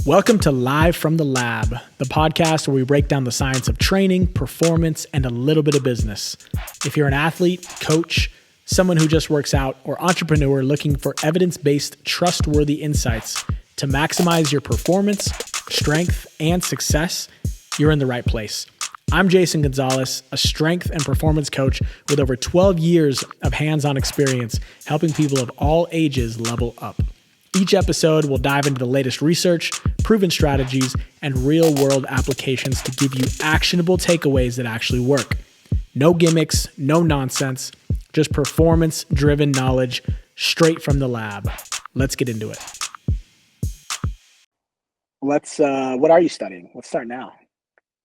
Welcome to Live from the Lab, the podcast where we break down the science of training, performance, and a little bit of business. If you're an athlete, coach, someone who just works out, or entrepreneur looking for evidence-based, trustworthy insights to maximize your performance, strength, and success, you're in the right place. I'm Jason Gonzalez, a strength and performance coach with over 12 years of hands-on experience helping people of all ages level up. Each episode will dive into the latest research, proven strategies, and real-world applications to give you actionable takeaways that actually work. No gimmicks, no nonsense, just performance-driven knowledge straight from the lab. Let's get into it. What are you studying? Let's start now.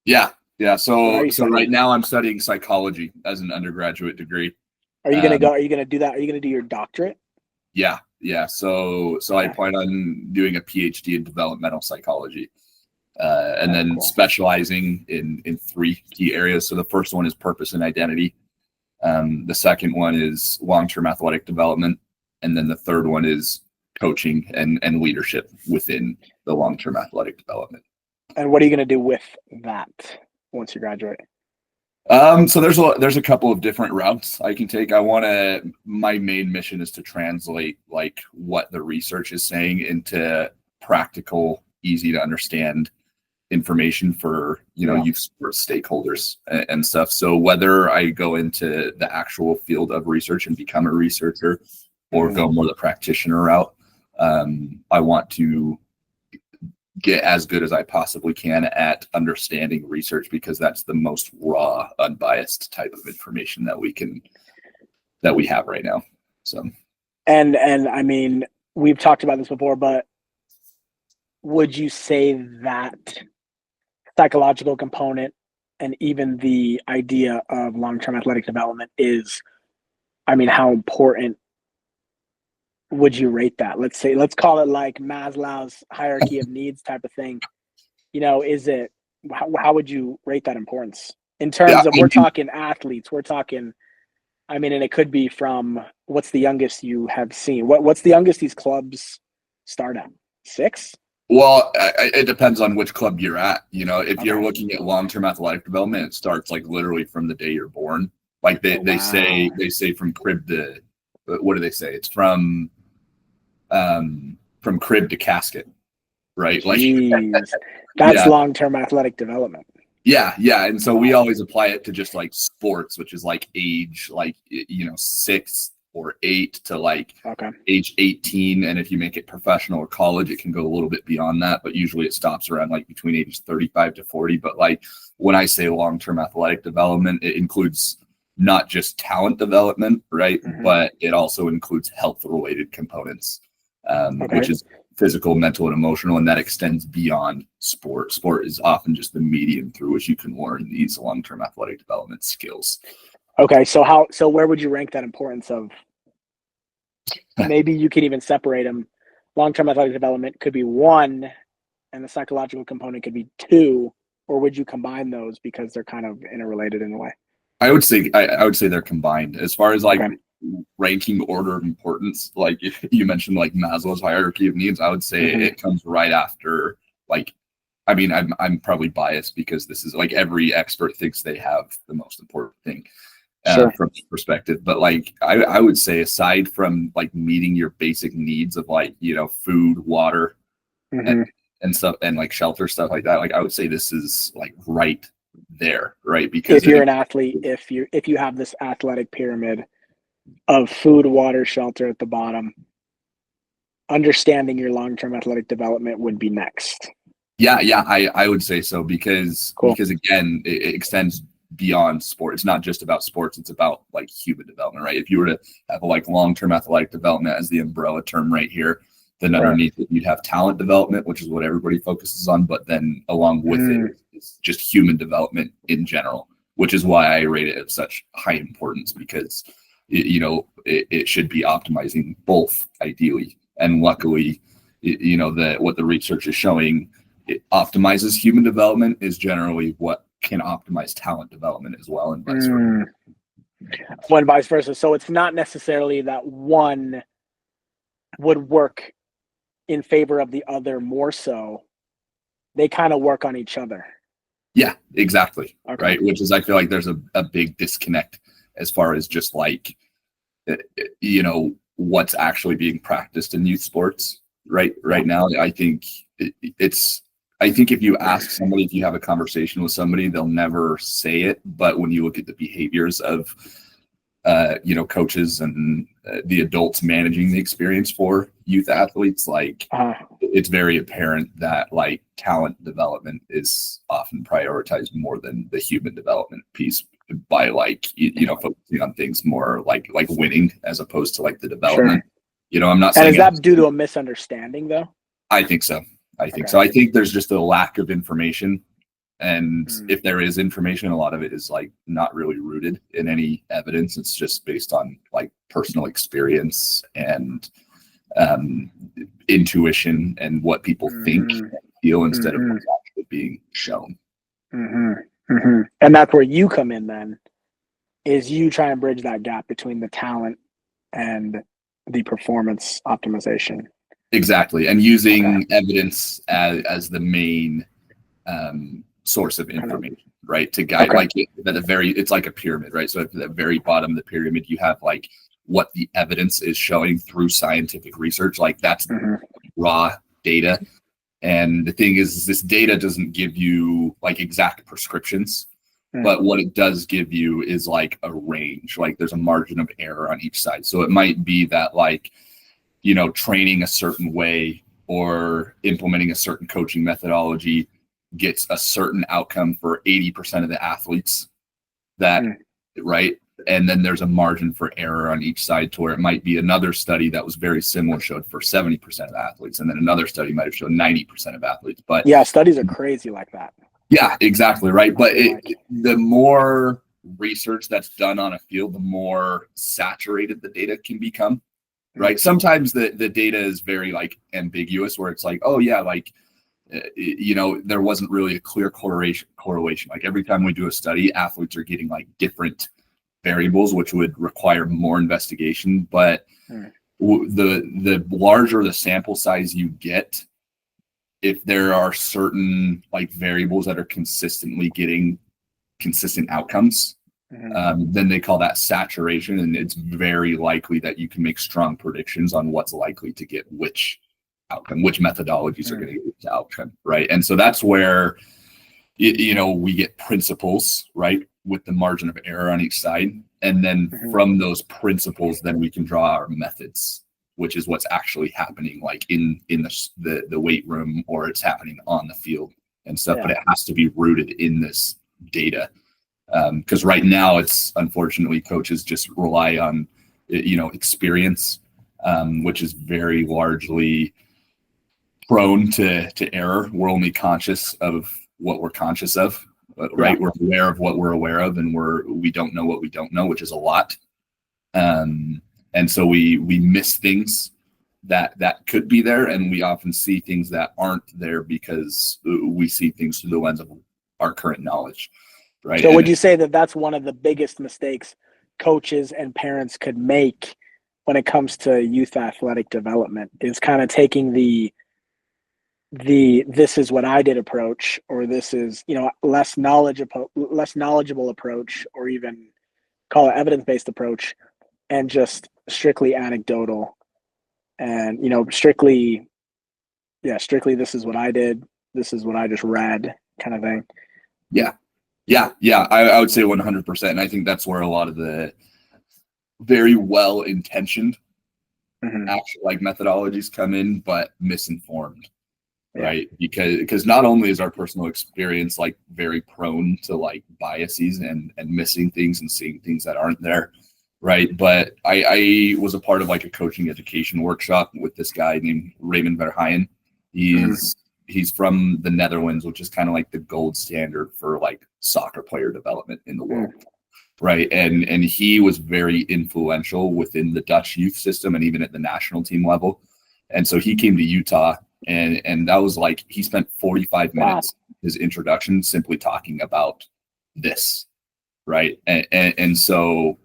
Yeah. So right now I'm studying psychology as an undergraduate degree. Are you gonna do that? Are you gonna do your doctorate? Yeah. So I plan on doing a PhD in developmental psychology, and then cool. Specializing in three key areas. So the first one is purpose and identity. The second one is long-term athletic development, and then the third one is coaching and leadership within the long-term athletic development. And what are you going to do with that once you graduate? So there's a couple of different routes I can take. My main mission is to translate like what the research is saying into practical, easy to understand information for, youth sports stakeholders and stuff. So whether I go into the actual field of research and become a researcher or go more the practitioner route, I want to get as good as I possibly can at understanding research, because that's the most raw, unbiased type of information that we have right now. So, and I mean, we've talked about this before, but would you say that psychological component and even the idea of long-term athletic development is, how important would you rate that? Let's call it like Maslow's hierarchy of needs type of thing. How would you rate that importance in terms of, we're talking athletes, and it could be from, what's the youngest you have seen? What's the youngest these clubs start at? 6? Well, it depends on which club you're at. If you're looking at long-term athletic development, it starts like literally from the day you're born. Like they say from crib to, what do they say? It's from crib to casket, right? Jeez. Like that's long-term athletic development. Yeah. And so we always apply it to just like sports, which is like age, 6 or 8 to age 18. And if you make it professional or college, it can go a little bit beyond that, but usually it stops around like between ages 35 to 40. But like when I say long-term athletic development, it includes not just talent development, right? But it also includes health-related components, which is physical, mental, and emotional, and that extends beyond sport. Sport is often just the medium through which you can learn these long-term athletic development skills. Okay, so where would you rank that importance of? Maybe you could even separate them. Long-term athletic development could be 1, and the psychological component could be 2, or would you combine those because they're kind of interrelated in a way? I would say they're combined. As far as ranking order of importance, like if you mentioned like Maslow's hierarchy of needs, I would say it comes right after I'm probably biased because this is like every expert thinks they have the most important thing from this perspective. But like I would say, aside from like meeting your basic needs of food, water, and stuff, and like shelter, stuff like that, like I would say this is like right there, right? Because if you're an athlete, if you have this athletic pyramid of food, water, shelter at the bottom, understanding your long-term athletic development would be next. I would say so, because again, it extends beyond sport. It's not just about sports, it's about like human development, right? If you were to have like long-term athletic development as the umbrella term right here, then underneath it, you'd have talent development, which is what everybody focuses on. But then along with it is just human development in general, which is why I rate it at such high importance, because it should be optimizing both ideally. And luckily, what the research is showing, it optimizes human development is generally what can optimize talent development as well, and vice versa. One vice versa. So it's not necessarily that one would work in favor of the other more so. they kind of work on each other. Yeah, exactly. Okay. Right. Which is, I feel like there's a big disconnect as far as just like, what's actually being practiced in youth sports right now. I think I think if you ask somebody, if you have a conversation with somebody, they'll never say it. But when you look at the behaviors of, coaches and the adults managing the experience for youth athletes, like it's very apparent that like talent development is often prioritized more than the human development piece by like, focusing on things more like winning as opposed to like the development. Sure. I'm not saying. And is that due to a misunderstanding though? I think so. I think there's just a lack of information. And if there is information, a lot of it is like not really rooted in any evidence. It's just based on like personal experience and intuition and what people think and feel instead of what's actually being shown. And that's where you come in then, is you try and bridge that gap between the talent and the performance optimization. Exactly. And using evidence as the main source of information, right? To guide, like it's like a pyramid, right? So at the very bottom of the pyramid, you have like what the evidence is showing through scientific research. Like that's raw data. And the thing is, this data doesn't give you like exact prescriptions, but what it does give you is like a range, like there's a margin of error on each side. So it might be that like, training a certain way or implementing a certain coaching methodology gets a certain outcome for 80% of the athletes right. And then there's a margin for error on each side to where it might be another study that was very similar showed for 70% of athletes. And then another study might have shown 90% of athletes, but yeah, studies are crazy like that. Yeah, exactly. Right. But the more research that's done on a field, the more saturated the data can become. Right. Sometimes the data is very like ambiguous where it's like, oh yeah, like, there wasn't really a clear correlation. Like every time we do a study, athletes are getting like different variables, which would require more investigation. But the larger the sample size you get, if there are certain like variables that are consistently getting consistent outcomes, then they call that saturation. And it's very likely that you can make strong predictions on what's likely to get which outcome, which methodologies are going to get to outcome, right? And so that's where, we get principles, right, with the margin of error on each side. And then from those principles, then we can draw our methods, which is what's actually happening like in the weight room, or it's happening on the field and stuff. But it has to be rooted in this data. Because right now it's unfortunately coaches just rely on, experience, which is very largely prone to error. We're only conscious of what we're conscious of, right? We're aware of what we're aware of, and we don't know what we don't know, which is a lot. And so we miss things that could be there, and we often see things that aren't there because we see things through the lens of our current knowledge, right? So would you say that that's one of the biggest mistakes coaches and parents could make when it comes to youth athletic development, is kind of taking the this is what I did approach, or this is, less knowledgeable approach, or even call it evidence-based approach, and just strictly anecdotal and, strictly this is what I did, this is what I just read kind of thing. Yeah. I would say 100%. And I think that's where a lot of the very well-intentioned actual like methodologies come in, but misinformed. Right. Because not only is our personal experience like very prone to like biases and missing things and seeing things that aren't there. Right. But I was a part of like a coaching education workshop with this guy named Raymond Verheyen. He's from the Netherlands, which is kind of like the gold standard for like soccer player development in the world. Right. And he was very influential within the Dutch youth system and even at the national team level. And so he came to Utah. And that was like, he spent 45 minutes, his introduction, simply talking about this. Right. And so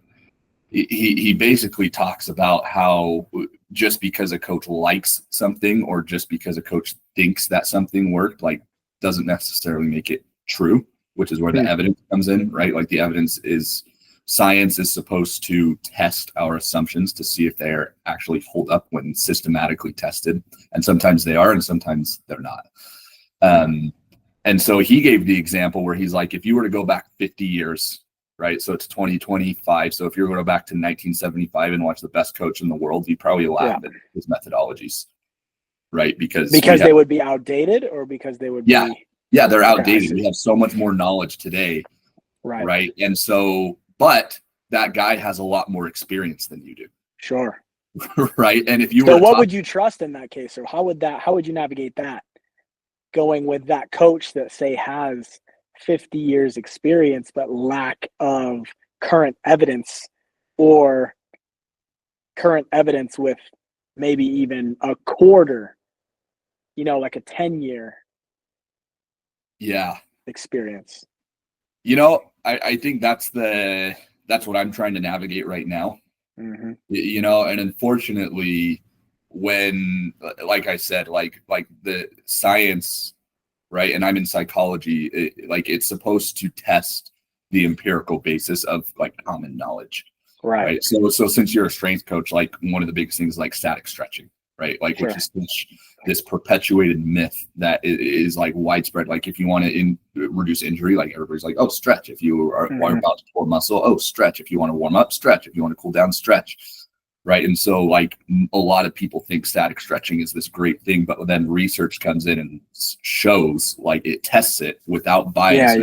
he basically talks about how just because a coach likes something, or just because a coach thinks that something worked, like doesn't necessarily make it true, which is where the evidence comes in, right? Like the evidence is science is supposed to test our assumptions to see if they're actually hold up when systematically tested. And sometimes they are, and sometimes they're not. And so he gave the example where he's like, if you were to go back 50 years, right? So it's 2025. So if you were to go back to 1975 and watch the best coach in the world, you'd probably laugh at his methodologies, right? Because they would be outdated, or because they would be they're outdated. Okay, we have so much more knowledge today, right? And so, but that guy has a lot more experience than you do. Sure. Right. And if you so what would you trust in that case, or how would you navigate that, going with that coach that, say, has 50 years experience but lack of current evidence, or current evidence with maybe even a quarter, like a 10-year experience? I think that's what I'm trying to navigate right now. And unfortunately, when, like I said, like the science, right, and I'm in psychology, it's supposed to test the empirical basis of like common knowledge, right? So since you're a strength coach, like one of the biggest things is like static stretching, right? Like which is this perpetuated myth that is like widespread. Like if you want to reduce injury, like everybody's like, oh, stretch. If you are about to pull muscle, oh, stretch. If you want to warm up, stretch. If you want to cool down, stretch. Right. And so like a lot of people think static stretching is this great thing, but then research comes in and shows, like it tests it without bias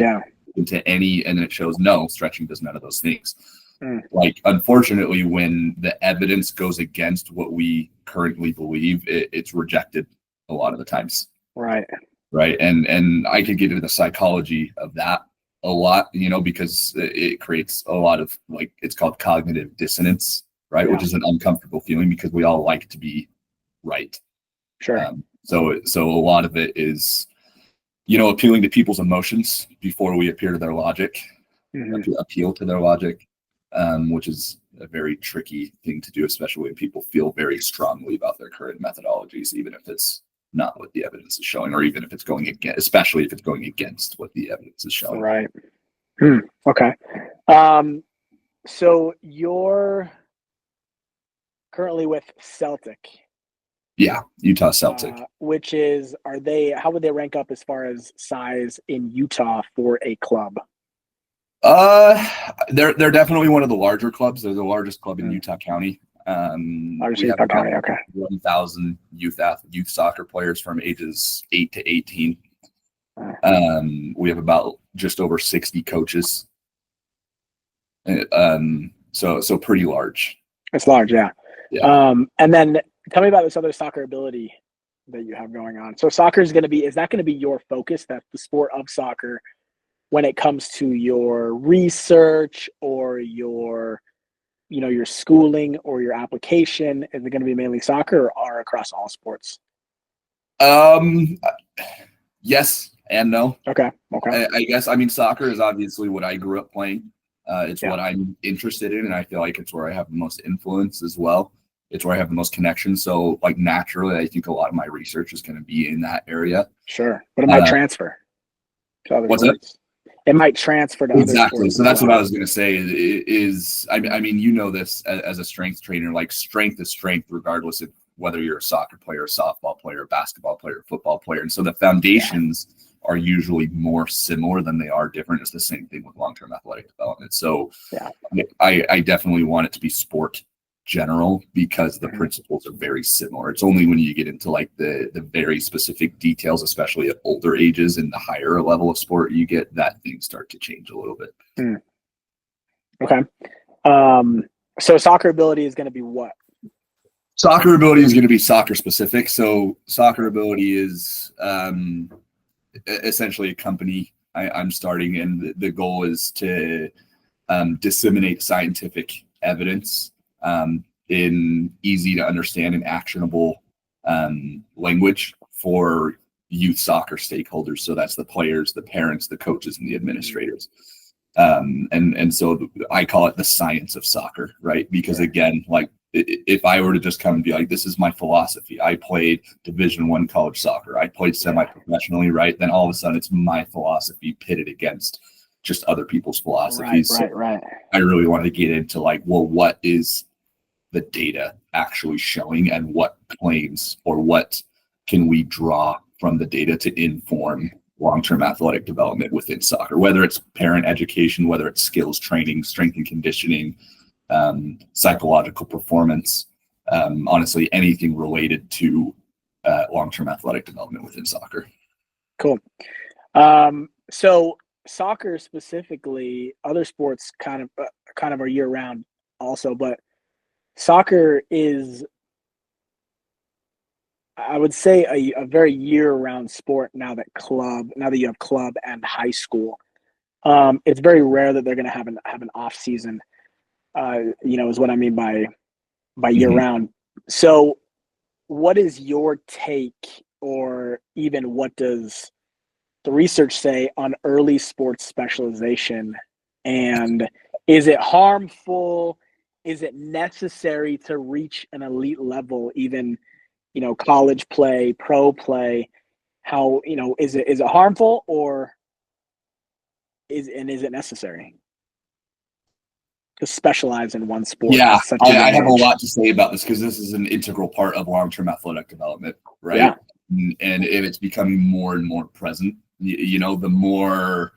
into any, and it shows no, stretching does none of those things. Like, unfortunately, when the evidence goes against what we currently believe, it's rejected a lot of the times. Right. And I could get into the psychology of that a lot, because it creates a lot of, like, it's called cognitive dissonance, right? Which is an uncomfortable feeling because we all like to be right. Sure. So a lot of it is, appealing to people's emotions before we appeal to their logic, appeal to their logic. Which is a very tricky thing to do, especially when people feel very strongly about their current methodologies, even if it's not what the evidence is showing, or even if it's going against, especially if it's going against what the evidence is showing. Right. Okay. So you're currently with Celtic. Yeah, Utah Celtic. Which is, how would they rank up as far as size in Utah for a club? They're definitely one of the larger clubs. They're the largest club in Utah County. We have about 1,000 youth soccer players from ages 8 to 18. We have about just over 60 coaches. So pretty large. It's large, yeah. And then tell me about this other soccer ability that you have going on. So soccer is that going to be your focus? That's the sport of soccer when it comes to your research or your schooling or your application? Is it going to be mainly soccer, or across all sports? Yes and no. Okay. I guess, soccer is obviously what I grew up playing. It's what I'm interested in, and I feel like it's where I have the most influence as well. It's where I have the most connection. So, like, naturally, I think a lot of my research is going to be in that area. Sure. But it might transfer to other what's sports. It might transfer to other sports. So that's what I was going to say is this as a strength trainer, like strength is strength, regardless of whether you're a soccer player, a softball player, a basketball player, a football player. And so the foundations are usually more similar than they are different. It's the same thing with long-term athletic development. So I definitely want it to be sport general because the principles are very similar. It's only when you get into like the very specific details, especially at older ages and the higher level of sport you get, that things start to change a little bit. Okay. So soccer ability is going to be what? Soccer ability is going to be soccer specific. So soccer ability is essentially a company I'm starting, and the goal is to disseminate scientific evidence in easy to understand and actionable language for youth soccer stakeholders. So that's the players, the parents, the coaches, and the administrators. And so I call it the science of soccer, right? Because again, like if I were to just come and be like, this is my philosophy, I played Division I college soccer, I played semi-professionally, right? Then all of a sudden it's my philosophy pitted against just other people's philosophies. Right. I really want to get into like, well, what is the data actually showing, and what claims or what can we draw from the data to inform long-term athletic development within soccer, whether it's parent education, whether it's skills training, strength and conditioning, psychological performance, honestly, anything related to long-term athletic development within soccer. Cool. So soccer specifically, other sports kind of are year-round also, but soccer is, I would say, a very year-round sport now that you have club and high school. It's very rare that they're going to have an off season. Is what I mean by year-round. So, what is your take, or even what does the research say on early sports specialization? And is it harmful? Is it necessary to reach an elite level, even, college play, pro play? How, is it harmful, or is it necessary to specialize in one sport? Yeah, I have age? a lot to say about this, because this is an integral part of long-term athletic development, right? Yeah. And it's becoming more and more present. The more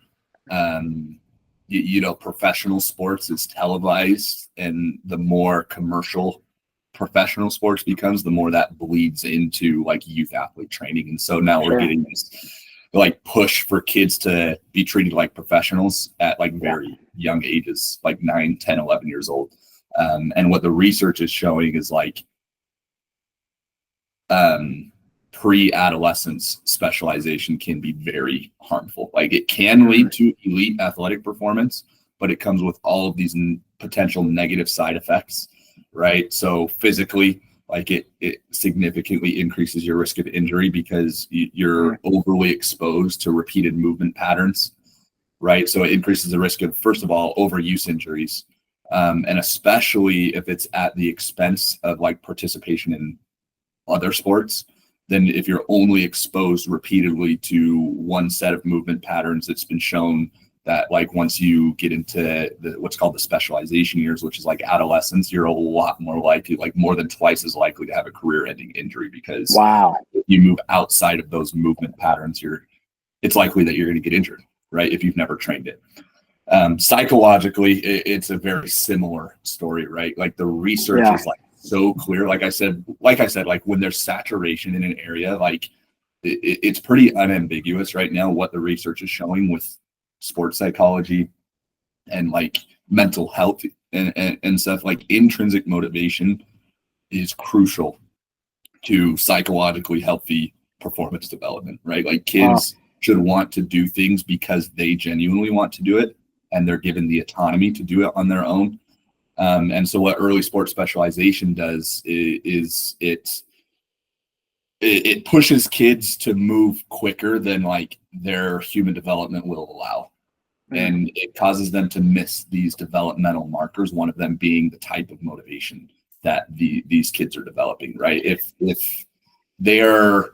professional sports is televised, and the more commercial professional sports becomes, the more that bleeds into like youth athlete training. And so now we're getting this like push for kids to be treated like professionals at like very young ages, like 9, 10, 11 years old. And what the research is showing is like pre-adolescence specialization can be very harmful. Like it can lead to elite athletic performance, but it comes with all of these potential negative side effects, right? So physically, like it significantly increases your risk of injury because you're overly exposed to repeated movement patterns, right? So it increases the risk of, first of all, overuse injuries, and especially if it's at the expense of like participation in other sports. Then if you're only exposed repeatedly to one set of movement patterns, it's been shown that like once you get into what's called the specialization years, which is like adolescence, you're a lot more likely, like more than twice as likely to have a career-ending injury, because if you move outside of those movement patterns, it's likely that you're going to get injured, right? If you've never trained it. Psychologically, it's a very similar story, right? Like the research is like so clear. Like I said, like when there's saturation in an area, like it's pretty unambiguous right now what the research is showing with sports psychology and like mental health and stuff. Like intrinsic motivation is crucial to psychologically healthy performance development, right? Like kids should want to do things because they genuinely want to do it, and they're given the autonomy to do it on their own. And so what early sports specialization does is it pushes kids to move quicker than like their human development will allow. And it causes them to miss these developmental markers, one of them being the type of motivation that these kids are developing, right? If they're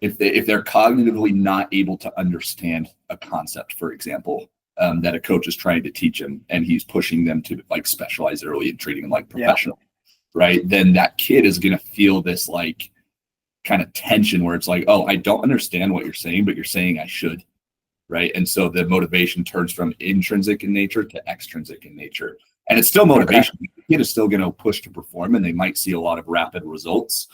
cognitively not able to understand a concept, for example, that a coach is trying to teach them, and he's pushing them to like specialize early and treating them like professional, right? Then that kid is going to feel this like kind of tension where it's like, oh, I don't understand what you're saying, but you're saying I should, right? And so the motivation turns from intrinsic in nature to extrinsic in nature. And it's still motivation. The kid is still going to push to perform, and they might see a lot of rapid results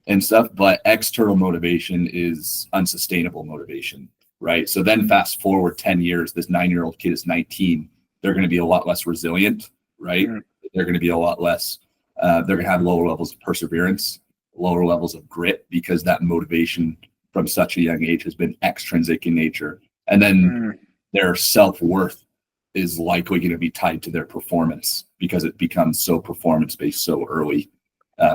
and stuff, but external motivation is unsustainable motivation, right? So then fast forward 10 years, this 9-year-old kid is 19. They're going to be a lot less resilient, right? They're going to be a lot less, they're going to have lower levels of perseverance, lower levels of grit, because that motivation from such a young age has been extrinsic in nature. And then their self-worth is likely going to be tied to their performance, because it becomes so performance-based so early,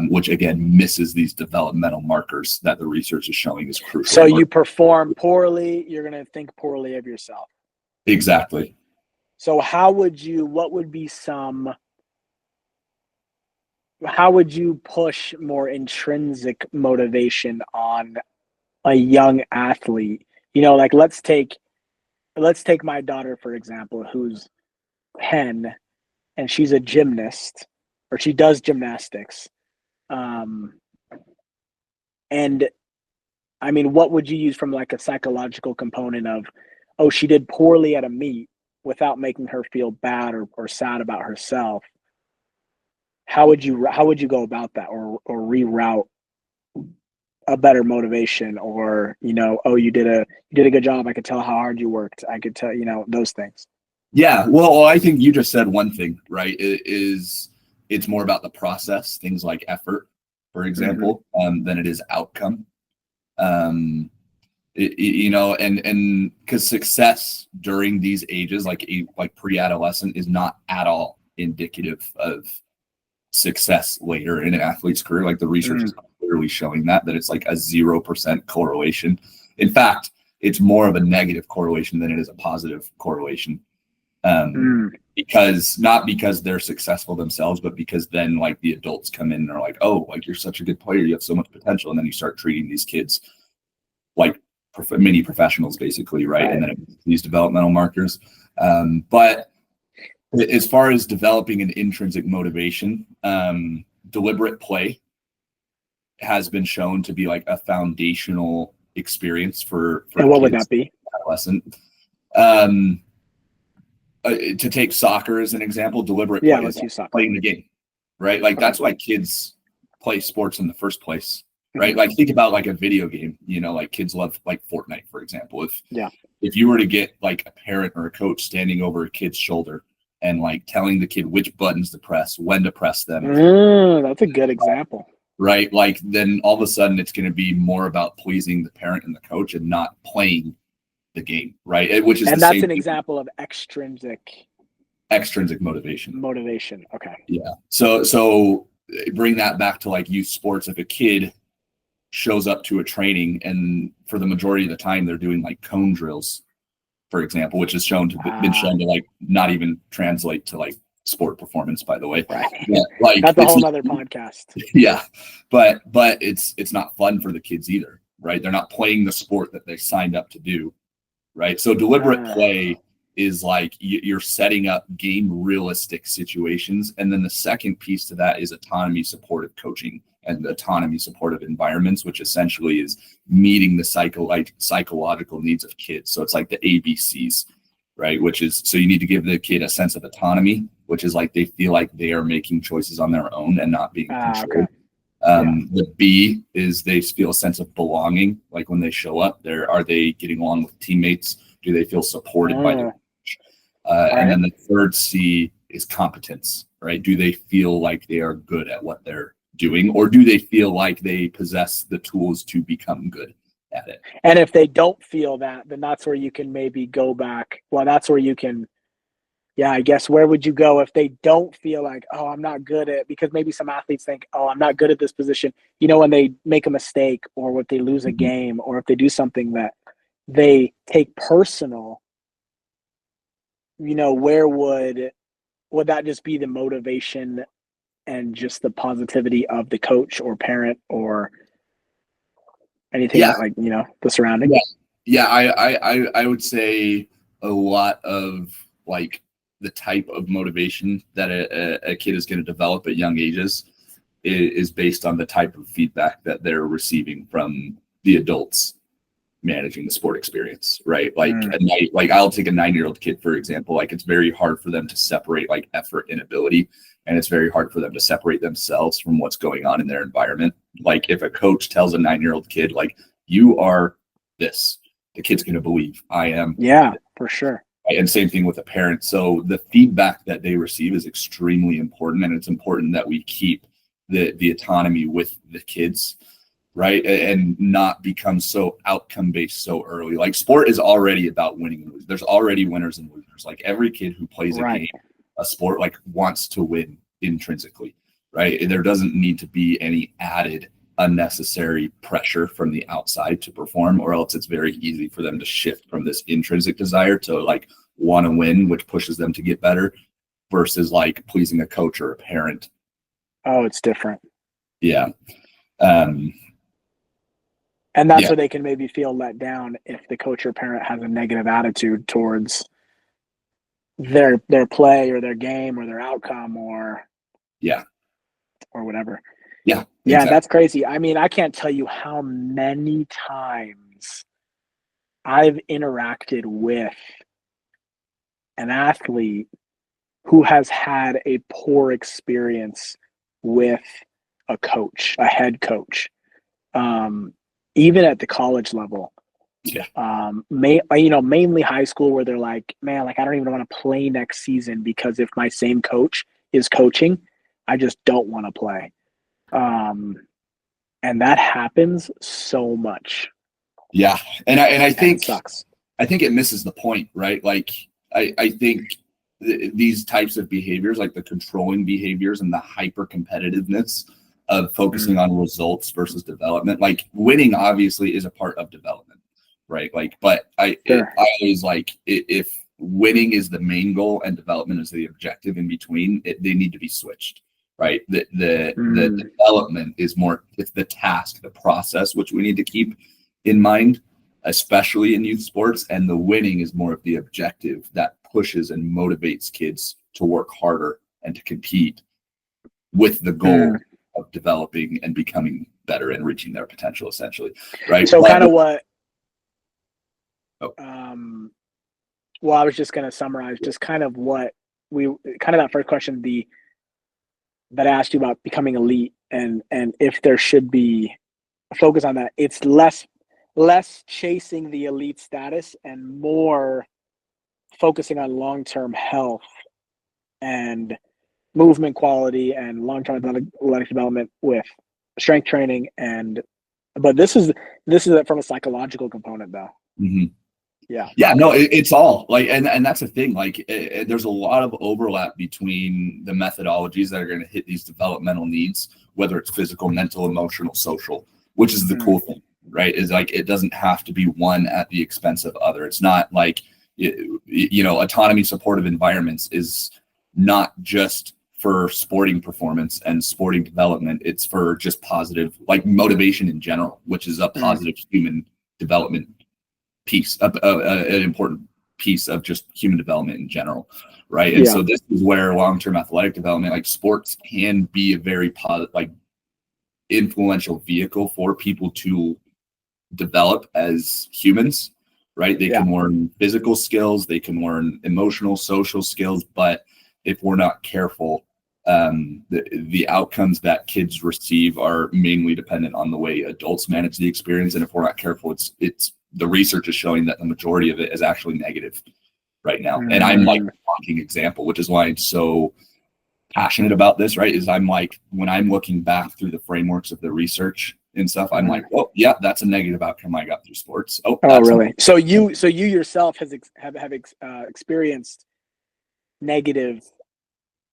which again misses these developmental markers that the research is showing is crucial. So you perform poorly, you're going to think poorly of yourself. Exactly. So what would be some how would you push more intrinsic motivation on a young athlete? You know, like let's take my daughter for example, who's 10 and she's a gymnast or she does gymnastics. Um, and I mean, what would you use from like a psychological component of, oh, she did poorly at a meet without making her feel bad or sad about herself? How would you go about that or reroute a better motivation or, you know, oh, you did a good job. I could tell how hard you worked. I could tell, you know, those things. Yeah, well, I think you just said one thing, right? It's more about the process, things like effort, for example, than it is outcome. You know, and because success during these ages, like pre-adolescent, is not at all indicative of success later in an athlete's career. Like the research is clearly showing that it's like a 0% correlation. In fact, it's more of a negative correlation than it is a positive correlation. Because they're successful themselves, but because then like the adults come in and are like, oh, like you're such a good player, you have so much potential, and then you start treating these kids like mini professionals, basically, right? And then these developmental markers. But as far as developing an intrinsic motivation, deliberate play has been shown to be like a foundational experience for and what kids, would that be? Adolescent. To take soccer as an example, deliberate play is like playing the game, right? Like that's why kids play sports in the first place, right? Like think about like a video game, you know, like kids love like Fortnite, for example. If you were to get like a parent or a coach standing over a kid's shoulder and like telling the kid which buttons to press, when to press them. That's a good example. Right? Like then all of a sudden it's going to be more about pleasing the parent and the coach and not playing the game, right? Which is that's an example of extrinsic motivation. Okay. Yeah. So bring that back to like youth sports. If a kid shows up to a training and for the majority of the time they're doing like cone drills, for example, which is been shown to like not even translate to like sport performance, by the way. Right. Yeah, like that's a whole other podcast. Yeah. But it's not fun for the kids either, right? They're not playing the sport that they signed up to do. Right. So deliberate play is like you're setting up game realistic situations. And then the second piece to that is autonomy supportive coaching and autonomy supportive environments, which essentially is meeting the psychological needs of kids. So it's like the ABCs, right? Which is, so you need to give the kid a sense of autonomy, which is like they feel like they are making choices on their own and not being controlled. The B is they feel a sense of belonging. Like when they show up there, are they getting along with teammates? Do they feel supported by the coach? And then the third C is competence, right? Do they feel like they are good at what they're doing, or do they feel like they possess the tools to become good at it? And if they don't feel that, then that's where you can maybe go back. Well, that's where you can, I guess, where would you go if they don't feel like, oh, I'm not good at, because maybe some athletes think, oh, I'm not good at this position. You know, when they make a mistake or if they lose a game or if they do something that they take personal, you know, where would that just be the motivation and just the positivity of the coach or parent or anything like, you know, the surrounding? I would say a lot of like the type of motivation that a kid is going to develop at young ages is based on the type of feedback that they're receiving from the adults managing the sport experience, right? Like, like I'll take a 9-year-old kid, for example. Like it's very hard for them to separate like effort and ability, and it's very hard for them to separate themselves from what's going on in their environment. Like if a coach tells a 9-year-old kid, like, you are this, the kid's going to believe I am. Yeah, for sure. And same thing with a parent. So the feedback that they receive is extremely important, and it's important that we keep the autonomy with the kids, right? And not become so outcome based so early. Like sport is already about winning and losing. There's already winners and losers. Like every kid who plays a game, a sport, like wants to win intrinsically, right? There doesn't need to be any added unnecessary pressure from the outside to perform, or else it's very easy for them to shift from this intrinsic desire to like want to win, which pushes them to get better, versus like pleasing a coach or a parent Oh, it's different. Yeah. And that's where they can maybe feel let down if the coach or parent has a negative attitude towards their play or their game or their outcome or whatever. Yeah. Yeah, exactly. That's crazy. I mean, I can't tell you how many times I've interacted with an athlete who has had a poor experience with a coach, a head coach, even at the college level. Yeah. Mainly high school, where they're like, man, like I don't even want to play next season because if my same coach is coaching, I just don't want to play. And that happens so much. Yeah. And I think it sucks. I think it misses the point, right? Like I think these types of behaviors, like the controlling behaviors and the hyper competitiveness of focusing on results versus development, like winning obviously is a part of development, right? Like, but I always like if winning is the main goal and development is the objective in between, they need to be switched, right? The development is more, it's the task, the process, which we need to keep in mind, especially in youth sports, and the winning is more of the objective that pushes and motivates kids to work harder and to compete with the goal of developing and becoming better and reaching their potential, essentially, right? So kind of what well, I was just going to summarize just kind of what that first question that I asked you about becoming elite and if there should be a focus on that. It's less chasing the elite status and more focusing on long-term health and movement quality and long-term athletic development with strength training. But this is from a psychological component though. Mm-hmm. Yeah, no, it's all like, and that's the thing, like there's a lot of overlap between the methodologies that are going to hit these developmental needs, whether it's physical, mental, emotional, social, which is the cool thing, right? Is like, it doesn't have to be one at the expense of other. It's not like, autonomy supportive environments is not just for sporting performance and sporting development. It's for just positive, like motivation in general, which is a positive human development piece, an important piece of just human development in general, right? And so this is where long-term athletic development, like sports, can be a very positive, like influential vehicle for people to develop as humans, right? They can learn physical skills, they can learn emotional, social skills, but if we're not careful, the outcomes that kids receive are mainly dependent on the way adults manage the experience. And if we're not careful, it's the research is showing that the majority of it is actually negative right now. And I'm like a walking example, which is why I'm so passionate about this, right? Is I'm like, when I'm looking back through the frameworks of the research and stuff, I'm like, oh yeah, that's a negative outcome I got through sports. Oh really? So you yourself have experienced negative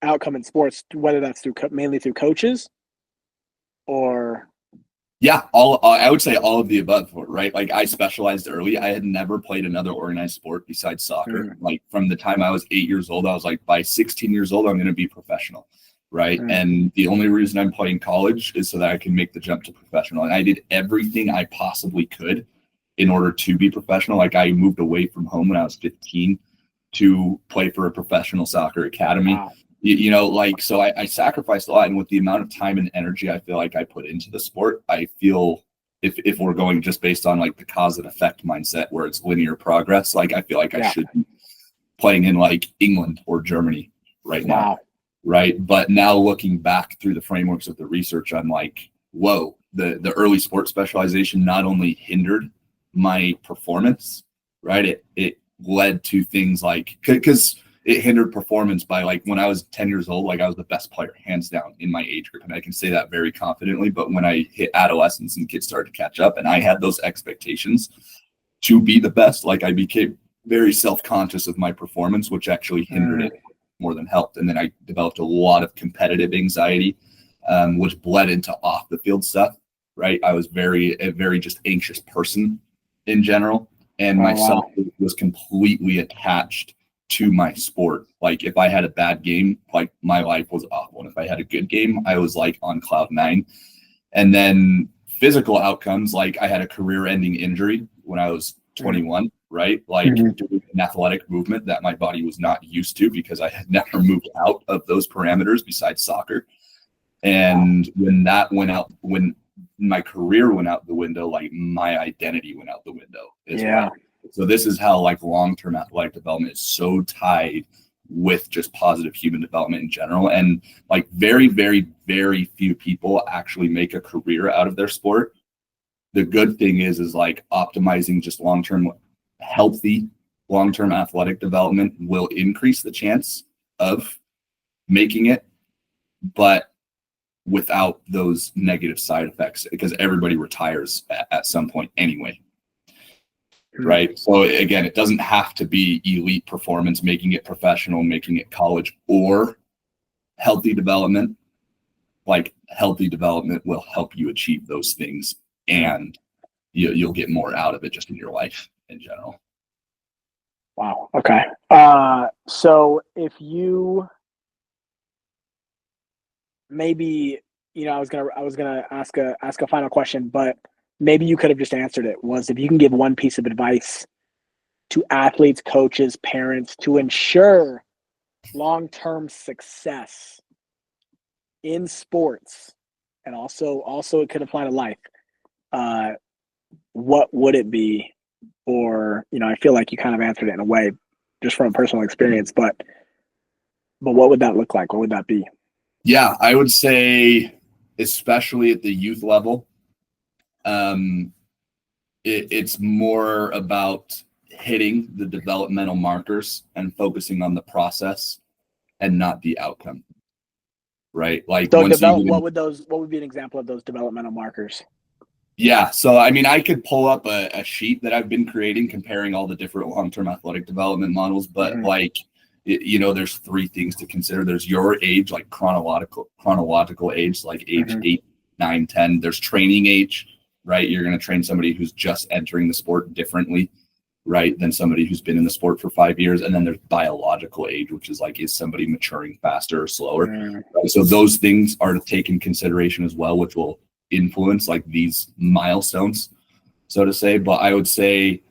outcome in sports, whether that's mainly through coaches or I would say all of the above, right? Like I specialized early. I had never played another organized sport besides soccer. Like from the time I was 8 years old, I was like, by 16 years old, I'm going to be professional, right? And the only reason I'm playing college is so that I can make the jump to professional. And I did everything I possibly could in order to be professional. Like I moved away from home when I was 15 to play for a professional soccer academy. Wow. So I sacrificed a lot, and with the amount of time and energy I feel like I put into the sport, I feel if we're going just based on like the cause and effect mindset where it's linear progress, like I feel like I should be playing in like England or Germany right now. Right. But now looking back through the frameworks of the research, I'm like, whoa, the early sport specialization not only hindered my performance, right? It led to things like, because it hindered performance by like when I was 10 years old, like I was the best player hands down in my age group. And I can say that very confidently. But when I hit adolescence and kids started to catch up and I had those expectations to be the best, like I became very self-conscious of my performance, which actually hindered it more than helped. And then I developed a lot of competitive anxiety, which bled into off the field stuff, right? I was a very just anxious person in general. And my self was completely attached to my sport. Like if I had a bad game, like my life was awful. And if I had a good game, I was like on cloud nine. And then physical outcomes, like I had a career-ending injury when I was 21, right? Like doing an athletic movement that my body was not used to because I had never moved out of those parameters besides soccer. And when that went out, when my career went out the window, like my identity went out the window as well. So this is how like long-term athletic development is so tied with just positive human development in general. And like very, very, very few people actually make a career out of their sport. The good thing is like optimizing just long-term healthy, long-term athletic development will increase the chance of making it, but without those negative side effects, because everybody retires at some point anyway. Right. So again, it doesn't have to be elite performance, making it professional, making it college, or healthy development. Like healthy development will help you achieve those things, and you'll get more out of it just in your life in general. Wow. Okay. So if you maybe, I was gonna ask a final question, but maybe you could have just answered it. Was if you can give one piece of advice to athletes, coaches, parents to ensure long-term success in sports, and also it could apply to life, what would it be? Or, I feel like you kind of answered it in a way just from personal experience, but what would that look like? What would that be? Yeah, I would say, especially at the youth level, it's more about hitting the developmental markers and focusing on the process and not the outcome. Right? Like, so what would be an example of those developmental markers? Yeah. So, I mean, I could pull up a sheet that I've been creating comparing all the different long-term athletic development models, but there's three things to consider. There's your age, like chronological age, like age 8, 9, 10. There's training age, right? You're going to train somebody who's just entering the sport differently, right, than somebody who's been in the sport for 5 years. And then there's biological age, which is like, is somebody maturing faster or slower? Right? So those things are to take in consideration as well, which will influence like these milestones, so to say. But I would say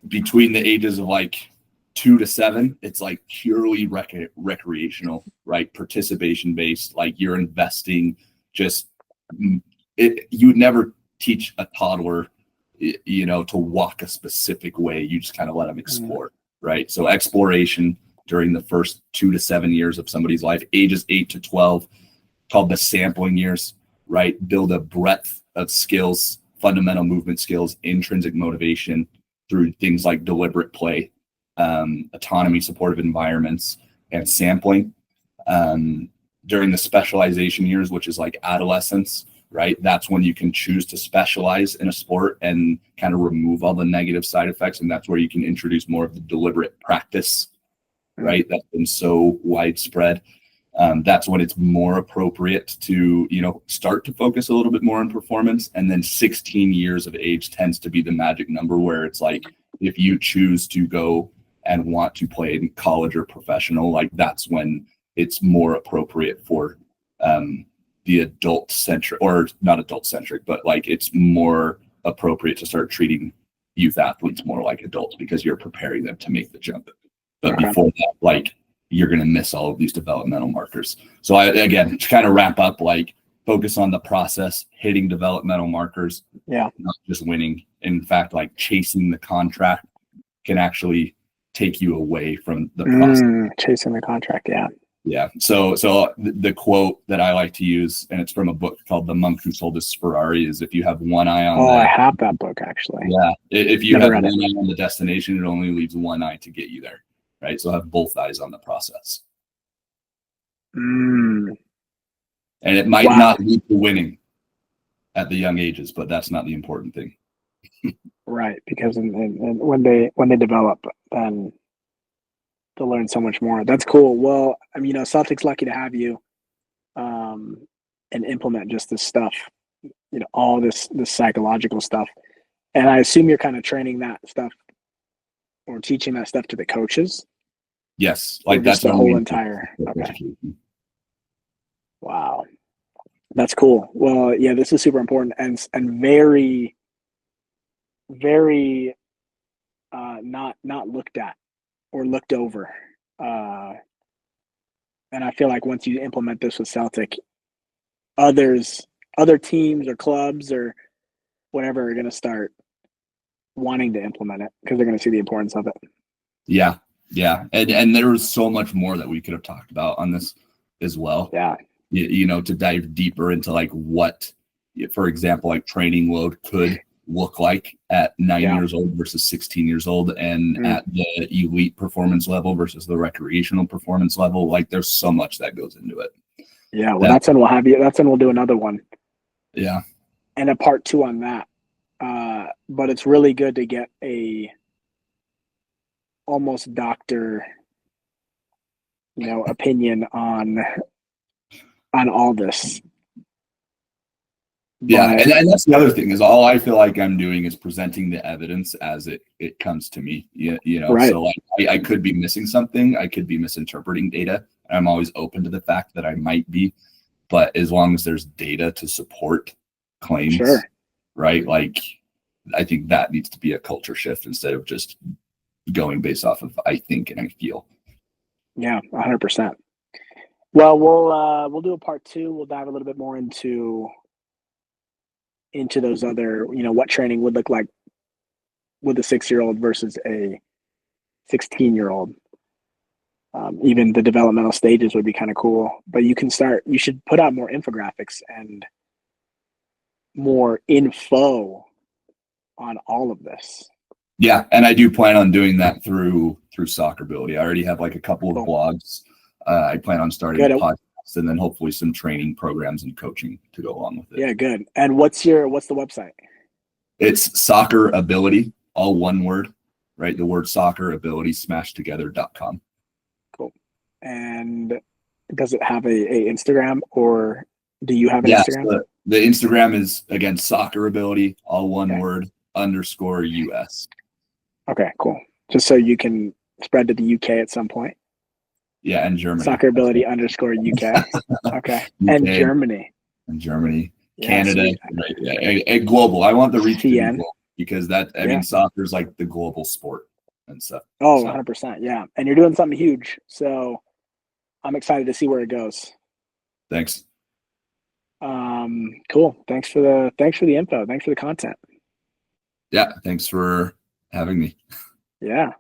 between the ages of like 2 to 7, it's like purely recreational, right? Participation based, like you're investing you would never teach a toddler, to walk a specific way. You just kind of let them explore, right? So exploration during the first 2 to 7 years of somebody's life, ages 8 to 12, called the sampling years, right? Build a breadth of skills, fundamental movement skills, intrinsic motivation through things like deliberate play, autonomy, supportive environments, and sampling. During the specialization years, which is like adolescence, right? That's when you can choose to specialize in a sport and kind of remove all the negative side effects. And that's where you can introduce more of the deliberate practice, right? That's been so widespread. That's when it's more appropriate to, start to focus a little bit more on performance. And then 16 years of age tends to be the magic number, where it's like, if you choose to go and want to play in college or professional, like that's when it's more appropriate for the adult centric, or not adult centric, but like it's more appropriate to start treating youth athletes more like adults, because you're preparing them to make the jump. But before that, like, you're going to miss all of these developmental markers. So again, to kind of wrap up, like, focus on the process, hitting developmental markers, not just winning. In fact, like chasing the contract can actually take you away from the process. Chasing the contract. Yeah. Yeah. So the quote that I like to use, and it's from a book called The Monk Who Sold His Ferrari, is if you have one eye on I have that book actually. Yeah. If you have one eye on the destination, it only leaves one eye to get you there. Right. So have both eyes on the process. And it might not lead to winning at the young ages, but that's not the important thing. Right. Because when they develop, then they'll learn so much more. That's cool. Well, I mean, Celtic's lucky to have you and implement just this stuff, all this psychological stuff. And I assume you're kind of training that stuff or teaching that stuff to the coaches. Yes, like that's the whole entire. Okay. Education. Wow, that's cool. Well, yeah, this is super important and very, very not looked at or looked over. And I feel like once you implement this with Celtic, other teams or clubs or whatever are going to start wanting to implement it because they're going to see the importance of it. Yeah. And there was so much more that we could have talked about on this as well. Yeah. To dive deeper into like what, for example, like training load could look like at 9 years old versus 16 years old, and at the elite performance level versus the recreational performance level. Like there's so much that goes into it. Yeah. Well, that's when we'll have you. That's when we'll do another one. Yeah. And a part 2 on that. But it's really good to get a almost doctor, opinion on all this. Yeah, and that's the other thing is all I feel like I'm doing is presenting the evidence as it comes to me. Right. So like I could be missing something, I could be misinterpreting data. I'm always open to the fact that I might be, but as long as there's data to support claims, sure. Right? Like I think that needs to be a culture shift instead of just going based off of I think and I feel. Yeah, 100%. Well, we'll do a part 2. We'll dive a little bit more into those other, what training would look like with a 6-year-old versus a 16-year-old. Even the developmental stages would be kind of cool. But you should put out more infographics and more info on all of this. Yeah, and I do plan on doing that through Soccer Ability. I already have like a couple of blogs. I plan on starting a podcast and then hopefully some training programs and coaching to go along with it. Yeah, good. And what's the website? It's Soccer Ability, all one word, right? The word soccer ability smashed together.com. Cool. And does it have a Instagram, or do you have an Instagram? So the Instagram is again Soccer Ability, all one word _US. Okay, cool. Just so you can spread to the UK at some point. Yeah, and Germany. Soccer Ability _UK. Okay. UK, and Germany. And Germany. Canada. Right. Yeah. Global. I want the reach to be global because soccer is like the global sport and stuff. Oh, 100%. Yeah. And you're doing something huge. So I'm excited to see where it goes. Thanks. Cool. Thanks for the info. Thanks for the content. Yeah. Thanks for having me. Yeah.